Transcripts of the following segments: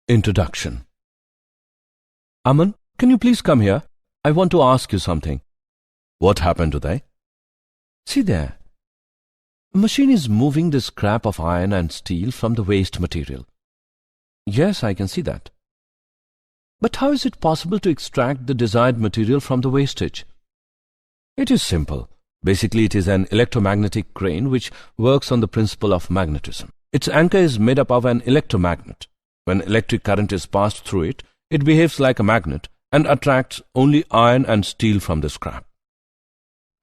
Introduction. Aman, can you please come here? I want to ask you something. What happened today? See there. A machine is moving the scrap of iron and steel from the waste material. Yes, I can see that. But how is it possible to extract the desired material from the wastage? It is simple. Basically, it is an electromagnetic crane which works on the principle of magnetism. Its anchor is made up of an electromagnet. When electric current is passed through it, it behaves like a magnet and attracts only iron and steel from the scrap.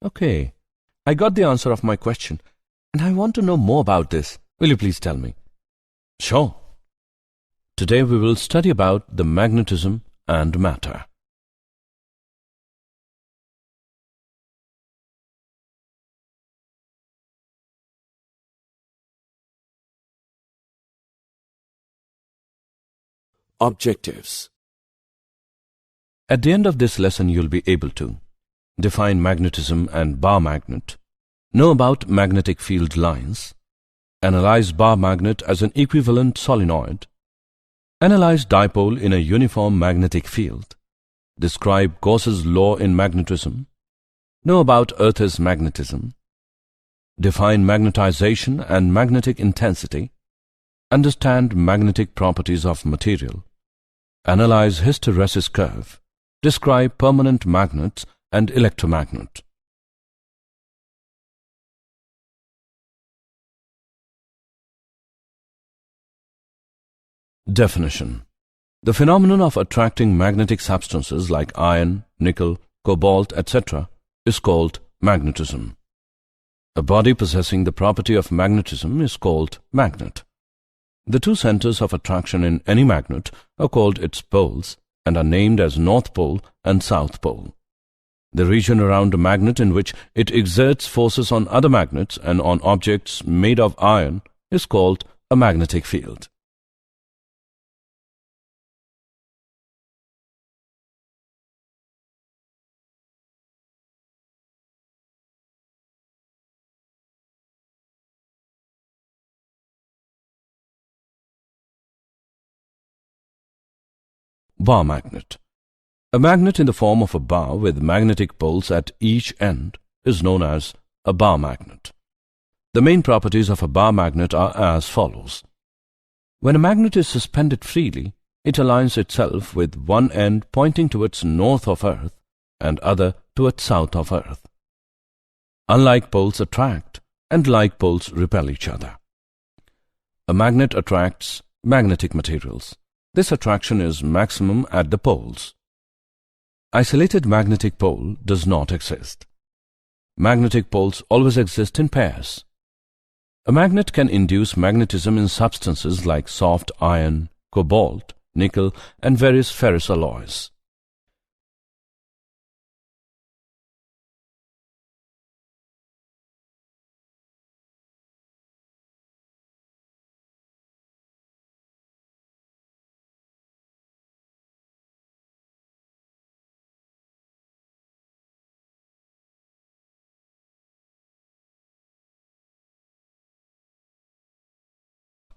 Okay, I got the answer of my question, and I want to know more about this. Will you please tell me? Sure. Today we will study about the magnetism and matter. Objectives. At the end of this lesson, you'll be able to define magnetism and bar magnet, know about magnetic field lines, analyze bar magnet as an equivalent solenoid, analyze dipole in a uniform magnetic field, describe Gauss's law in magnetism, know about Earth's magnetism, define magnetization and magnetic intensity, understand magnetic properties of material, analyze hysteresis curve, describe permanent magnets and electromagnet. Definition. The phenomenon of attracting magnetic substances like iron, nickel, cobalt, etc. is called magnetism. A body possessing the property of magnetism is called magnet. The two centers of attraction in any magnet are called its poles and are named as North Pole and South Pole. The region around a magnet in which it exerts forces on other magnets and on objects made of iron is called a magnetic field. Bar magnet. A magnet in the form of a bar with magnetic poles at each end is known as a bar magnet. The main properties of a bar magnet are as follows. When a magnet is suspended freely, it aligns itself with one end pointing towards north of Earth and other towards south of Earth. Unlike poles attract and like poles repel each other. A magnet attracts magnetic materials. This attraction is maximum at the poles. Isolated magnetic pole does not exist. Magnetic poles always exist in pairs. A magnet can induce magnetism in substances like soft iron, cobalt, nickel, and various ferrous alloys.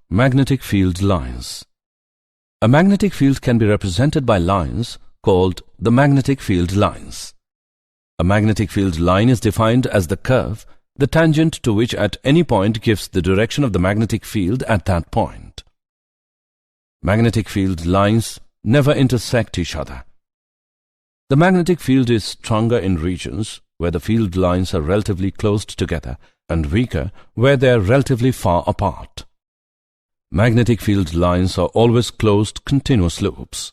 Magnetic field lines. A magnetic field can be represented by lines called the magnetic field lines. A magnetic field line is defined as the curve, the tangent to which at any point gives the direction of the magnetic field at that point. Magnetic field lines never intersect each other. The magnetic field is stronger in regions where the field lines are relatively close together and weaker where they are relatively far apart. Magnetic field lines are always closed continuous loops.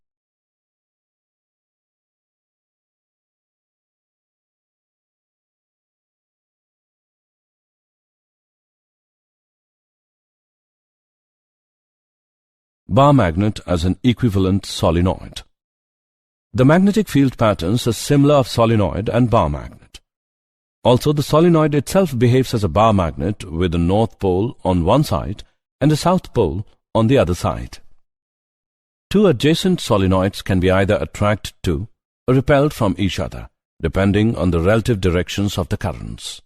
Bar magnet as an equivalent solenoid. The magnetic field patterns are similar of solenoid and bar magnet. Also, the solenoid itself behaves as a bar magnet with the north pole on one side and the south pole on the other side. Two adjacent solenoids can be either attracted to or repelled from each other, depending on the relative directions of the currents.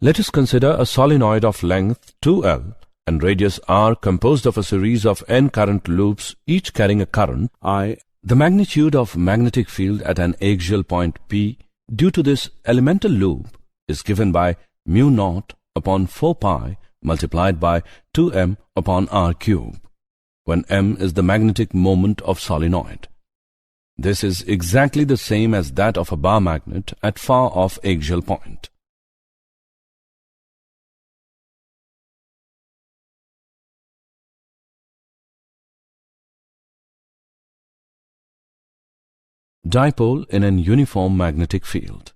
Let us consider a solenoid of length 2L and radius r composed of a series of n current loops, each carrying a current I. The magnitude of magnetic field at an axial point P due to this elemental loop is given by mu naught upon 4 pi multiplied by 2m upon r cube, when m is the magnetic moment of solenoid. This is exactly the same as that of a bar magnet at far off axial point. Dipole in an uniform magnetic field.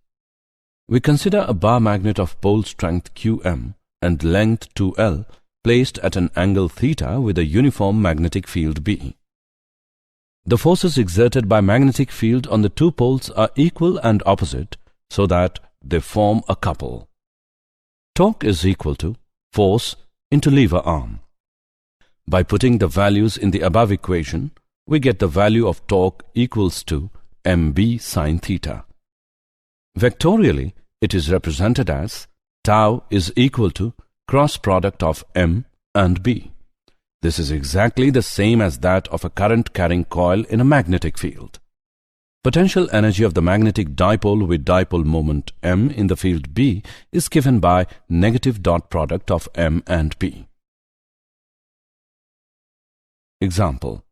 We consider a bar magnet of pole strength Qm and length 2L placed at an angle theta with a uniform magnetic field B. The forces exerted by magnetic field on the two poles are equal and opposite, so that they form a couple. Torque is equal to force into lever arm. By putting the values in the above equation, we get the value of torque equals to mb sine theta. Vectorially, it is represented as tau is equal to cross product of m and b. This is exactly the same as that of a current carrying coil in a magnetic field. Potential energy of the magnetic dipole with dipole moment m in the field B is given by negative dot product of m and b. Example.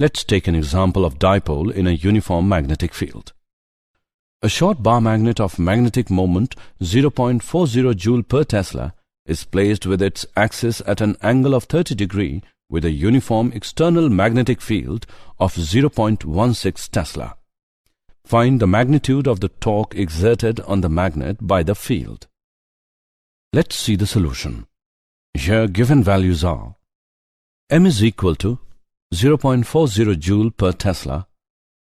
Let's take an example of dipole in a uniform magnetic field. A short bar magnet of magnetic moment 0.40 joule per Tesla is placed with its axis at an angle of 30 degree with a uniform external magnetic field of 0.16 Tesla. Find the magnitude of the torque exerted on the magnet by the field. Let's see the solution. Here given values are: m is equal to 0.40 joule per Tesla,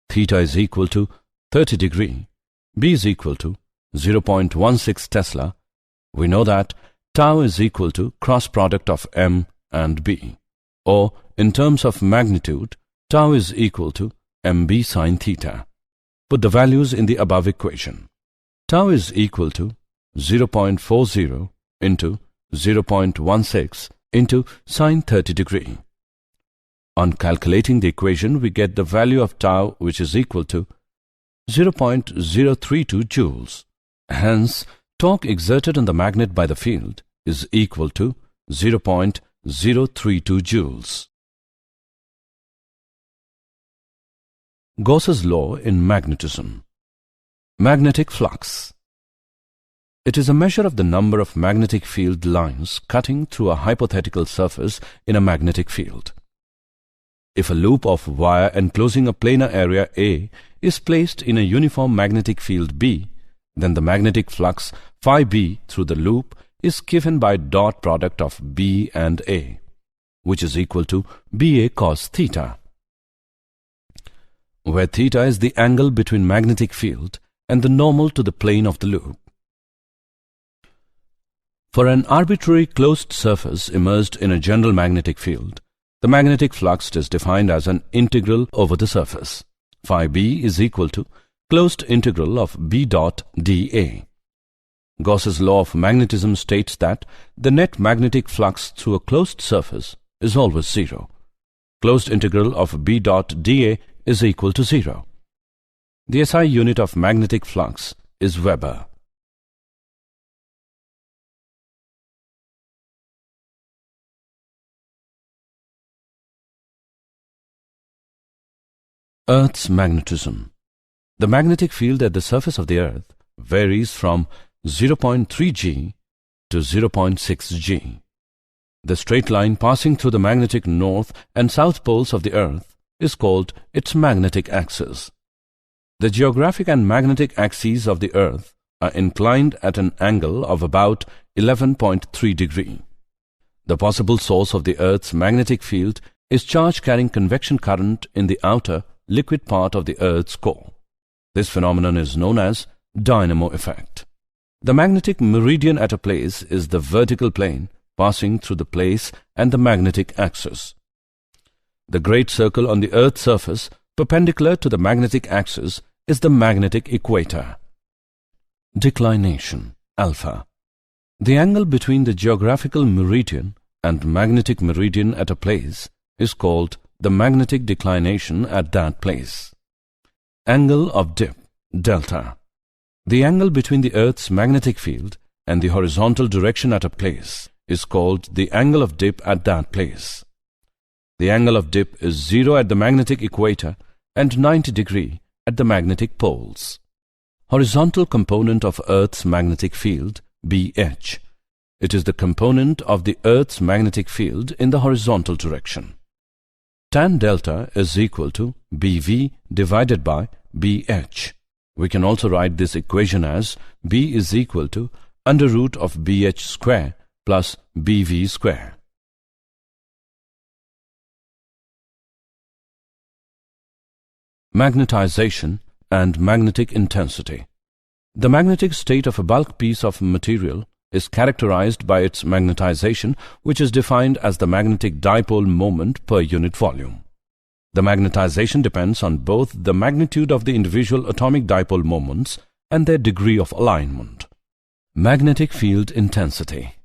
theta is equal to 30 degree, b is equal to 0.16 Tesla. We know that tau is equal to cross product of m and b, or in terms of magnitude, tau is equal to mb sine theta. Put the values in the above equation. Tau is equal to 0.40 into 0.16 into sine 30 degree. On calculating the equation, we get the value of tau, which is equal to 0.032 joules. Hence, torque exerted on the magnet by the field is equal to 0.032 joules. Gauss's law in magnetism. Magnetic flux. It is a measure of the number of magnetic field lines cutting through a hypothetical surface in a magnetic field. If a loop of wire enclosing a planar area A is placed in a uniform magnetic field B, then the magnetic flux phi B through the loop is given by dot product of B and A, which is equal to BA cos theta, where theta is the angle between magnetic field and the normal to the plane of the loop. For an arbitrary closed surface immersed in a general magnetic field, the magnetic flux is defined as an integral over the surface. Phi B is equal to closed integral of B dot dA. Gauss's law of magnetism states that the net magnetic flux through a closed surface is always zero. Closed integral of B dot dA is equal to 0. The SI unit of magnetic flux is Weber. Earth's magnetism. The magnetic field at the surface of the Earth varies from 0.3 G to 0.6 G. The straight line passing through the magnetic north and south poles of the Earth is called its magnetic axis. The geographic and magnetic axes of the Earth are inclined at an angle of about 11.3 degree. The possible source of the Earth's magnetic field is charge-carrying convection current in the outer liquid part of the Earth's core. This phenomenon is known as dynamo effect. The magnetic meridian at a place is the vertical plane passing through the place and the magnetic axis. The great circle on the Earth's surface perpendicular to the magnetic axis is the magnetic equator. Declination, alpha. The angle between the geographical meridian and magnetic meridian at a place is called the magnetic declination at that place. Angle of dip, delta. The angle between the Earth's magnetic field and the horizontal direction at a place is called the angle of dip at that place. The angle of dip is 0 at the magnetic equator and 90 degrees at the magnetic poles. Horizontal component of Earth's magnetic field, BH. It is the component of the Earth's magnetic field in the horizontal direction. Tan delta is equal to BV divided by BH. We can also write this equation as B is equal to under root of BH square plus BV square. Magnetization and magnetic intensity. The magnetic state of a bulk piece of material is characterized by its magnetization, which is defined as the magnetic dipole moment per unit volume. The magnetization depends on both the magnitude of the individual atomic dipole moments and their degree of alignment. Magnetic field intensity.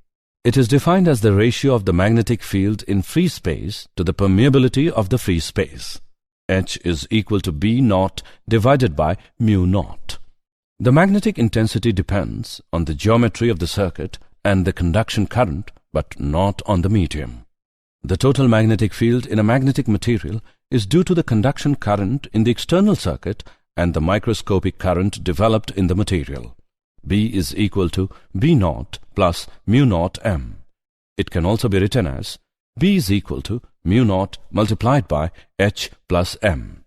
It is defined as the ratio of the magnetic field in free space to the permeability of the free space. H is equal to B naught divided by mu naught. The magnetic intensity depends on the geometry of the circuit and the conduction current, but not on the medium. The total magnetic field in a magnetic material is due to the conduction current in the external circuit and the microscopic current developed in the material. B is equal to B naught plus mu naught M. It can also be written as B is equal to mu naught multiplied by H plus M.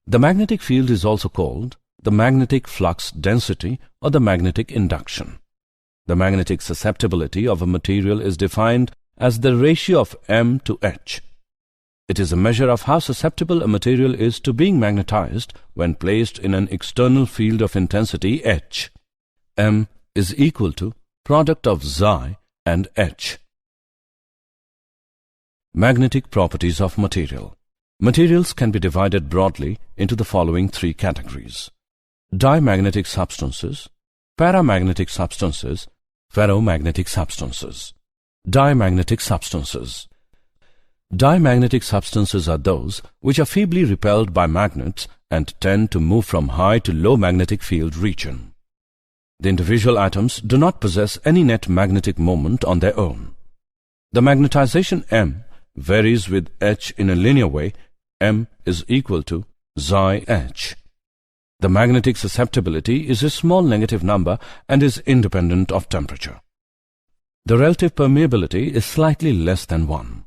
The magnetic field is also called the magnetic flux density or the magnetic induction. The magnetic susceptibility of a material is defined as the ratio of M to H. It is a measure of how susceptible a material is to being magnetized when placed in an external field of intensity H. M is equal to product of Xi and H. Magnetic properties of material. Materials can be divided broadly into the following three categories: diamagnetic substances, paramagnetic substances, ferromagnetic substances. Diamagnetic substances. Diamagnetic substances are those which are feebly repelled by magnets and tend to move from high to low magnetic field region. The individual atoms do not possess any net magnetic moment on their own. The magnetization M varies with H in a linear way. M is equal to Xi H. The magnetic susceptibility is a small negative number and is independent of temperature. The relative permeability is slightly less than 1.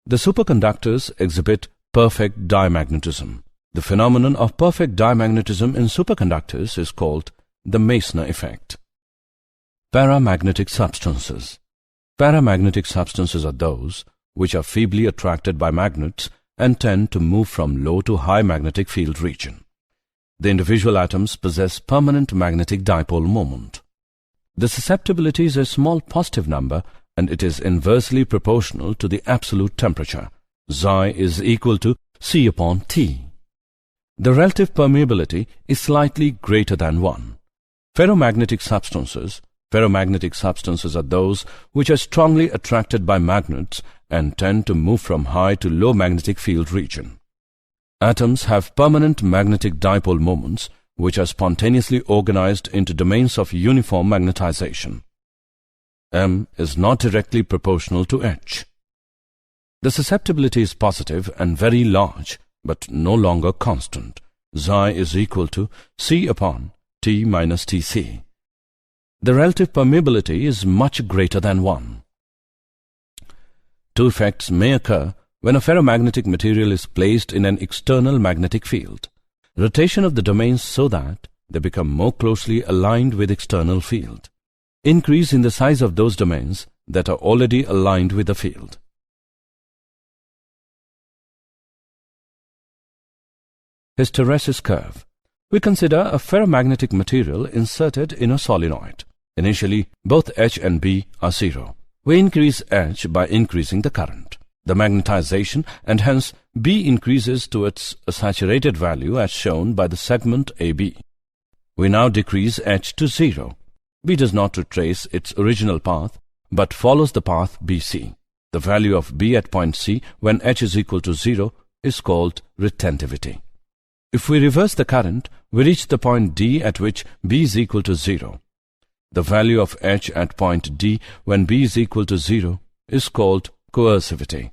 The superconductors exhibit perfect diamagnetism. The phenomenon of perfect diamagnetism in superconductors is called the Meissner effect. Paramagnetic substances. Paramagnetic substances are those which are feebly attracted by magnets and tend to move from low to high magnetic field region. The individual atoms possess permanent magnetic dipole moment. The susceptibility is a small positive number and it is inversely proportional to the absolute temperature. Xi is equal to C upon T. The relative permeability is slightly greater than 1. Ferromagnetic substances. Ferromagnetic substances are those which are strongly attracted by magnets and tend to move from high to low magnetic field region. Atoms have permanent magnetic dipole moments which are spontaneously organized into domains of uniform magnetization. M is not directly proportional to H. The susceptibility is positive and very large, but no longer constant. Xi is equal to C upon T minus Tc. The relative permeability is much greater than 1. Two effects may occur when a ferromagnetic material is placed in an external magnetic field. Rotation of the domains so that they become more closely aligned with external field. Increase in the size of those domains that are already aligned with the field. Hysteresis curve. We consider a ferromagnetic material inserted in a solenoid. Initially, both H and B are 0. We increase H by increasing the current. The magnetization and hence B increases to its saturated value as shown by the segment AB. We now decrease H to 0. B does not retrace its original path but follows the path BC. The value of B at point C when H is equal to 0 is called retentivity. If we reverse the current, we reach the point D at which B is equal to 0. The value of H at point D when B is equal to 0 is called coercivity.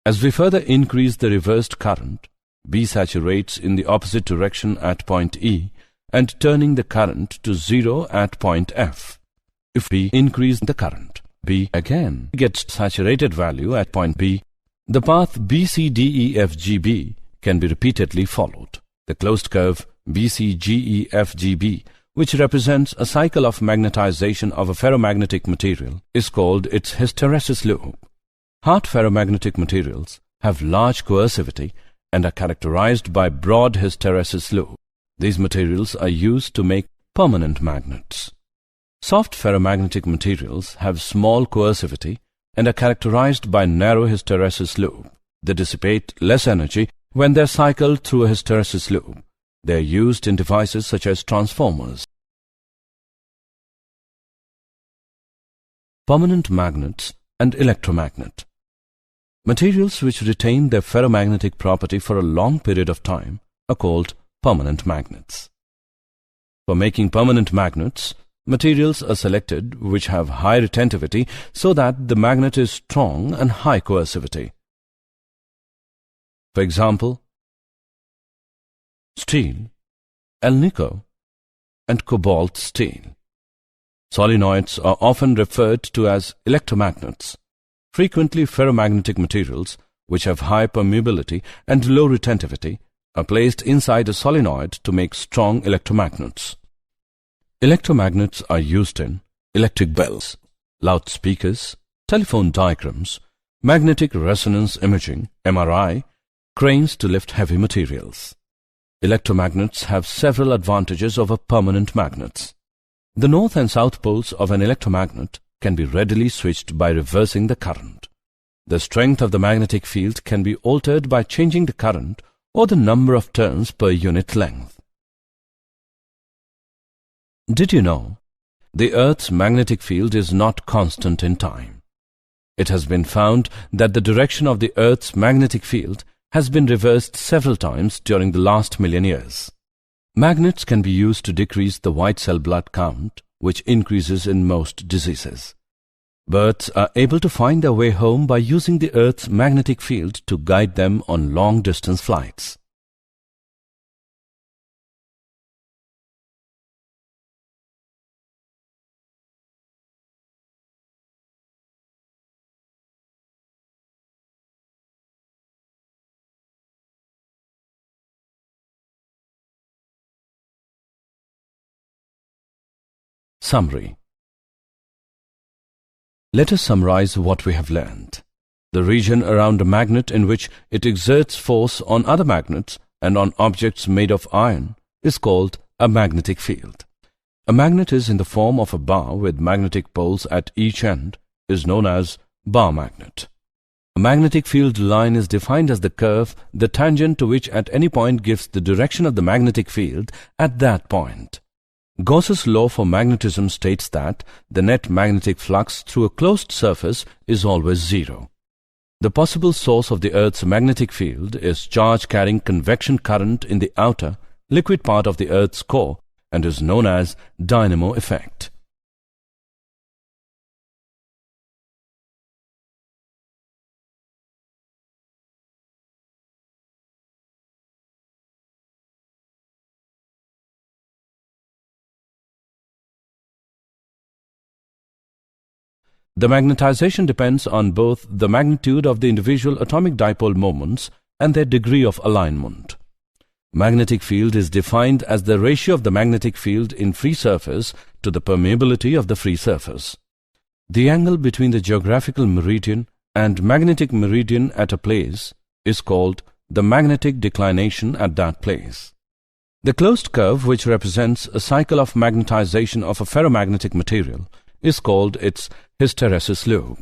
As we further increase the reversed current, B saturates in the opposite direction at point E and turning the current to 0 at point F. If we increase the current, B again gets saturated value at point B. The path BCDEFGB can be repeatedly followed. The closed curve BCGEFGB, which represents a cycle of magnetization of a ferromagnetic material, is called its hysteresis loop. Hard ferromagnetic materials have large coercivity and are characterized by broad hysteresis loop. These materials are used to make permanent magnets. Soft ferromagnetic materials have small coercivity and are characterized by narrow hysteresis loop. They dissipate less energy when they are cycled through a hysteresis loop. They are used in devices such as transformers. Permanent magnets and electromagnet. Materials which retain their ferromagnetic property for a long period of time are called permanent magnets. For making permanent magnets, materials are selected which have high retentivity so that the magnet is strong and high coercivity. For example, steel, alnico, and cobalt steel. Solenoids are often referred to as electromagnets. Frequently, ferromagnetic materials, which have high permeability and low retentivity, are placed inside a solenoid to make strong electromagnets. Electromagnets are used in electric bells, loudspeakers, telephone diagrams, magnetic resonance imaging, MRI, cranes to lift heavy materials. Electromagnets have several advantages over permanent magnets. The north and south poles of an electromagnet can be readily switched by reversing the current. The strength of the magnetic field can be altered by changing the current or the number of turns per unit length. Did you know? The Earth's magnetic field is not constant in time. It has been found that the direction of the Earth's magnetic field has been reversed several times during the last million years. Magnets can be used to decrease the white cell blood count, which increases in most diseases. Birds are able to find their way home by using the Earth's magnetic field to guide them on long-distance flights. Summary. Let us summarize what we have learned. The region around a magnet in which it exerts force on other magnets and on objects made of iron is called a magnetic field. A magnet is in the form of a bar with magnetic poles at each end is known as bar magnet. A magnetic field line is defined as the curve, the tangent to which at any point gives the direction of the magnetic field at that point. Gauss's law for magnetism states that the net magnetic flux through a closed surface is always zero. The possible source of the Earth's magnetic field is charge-carrying convection current in the outer, liquid part of the Earth's core and is known as dynamo effect. The magnetization depends on both the magnitude of the individual atomic dipole moments and their degree of alignment. Magnetic field is defined as the ratio of the magnetic field in free surface to the permeability of the free surface. The angle between the geographical meridian and magnetic meridian at a place is called the magnetic declination at that place. The closed curve, which represents a cycle of magnetization of a ferromagnetic material, is called its hysteresis loop.